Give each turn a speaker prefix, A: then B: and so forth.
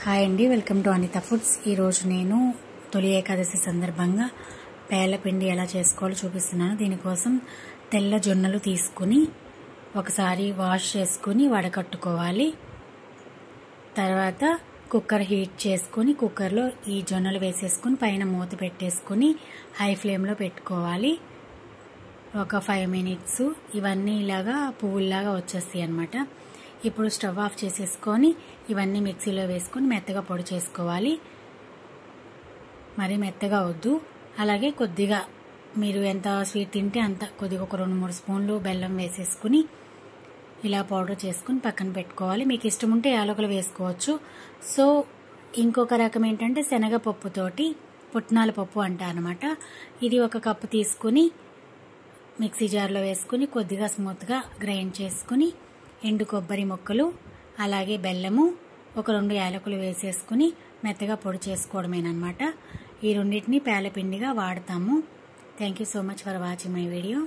A: Hi అండి, welcome to Anitha foods. ఈరోజు నేను తొలి ఏకాదశి సందర్భంగా పేలపిండి ఎలా చేసుకోవాలో చూపిస్తున్నాను. దీనికోసం తెల్ల జొన్నలు తీసుకుని ఒకసారి వాష్ చేసుకుని వడకట్టుకోవాలి. తర్వాత కుక్కర్ హీట్ చేసుకుని కుక్కర్లో ఈ జొన్నలు వేసేసుకుని పైన మూత పెట్టేసుకుని హై ఫ్లేమ్లో పెట్టుకోవాలి. ఒక 5 మినిట్స్ ఇవన్నీ ఇలాగా పువ్వుల్లాగా వచ్చేస్తాయి అన్నమాట. ఇప్పుడు స్టవ్ ఆఫ్ చేసేసుకొని ఇవన్నీ మిక్సీలో వేసుకొని మెత్తగా పొడి చేసుకోవాలి. మరి మెత్తగా వద్దు. అలాగే కొద్దిగా మీరు ఎంత స్వీట్ తింటే అంత కొద్దిగా ఒక 2-3 స్పూన్లు బెల్లం వేసేసుకుని ఇలా పౌడర్ చేసుకుని పక్కన పెట్టుకోవాలి. మీకు ఇష్టం ఉంటే యాలకులు వేసుకోవచ్చు. సో ఇంకొక రకం ఏంటంటే శనగపప్పుతోటి పుట్నాల పప్పు అంటారనమాట. ఇది 1 కప్పు తీసుకుని మిక్సీ జార్లో వేసుకుని కొద్దిగా స్మూత్గా గ్రైండ్ చేసుకుని ఎండు కొబ్బరి ముక్కలు అలాగే బెల్లము 1-2 యాలకులు వేసేసుకుని మెత్తగా పొడి చేసుకోవడమేనమాట. ఈ రెండింటిని పేలపిండిగా వాడతాము. Thank you so much for watching my video.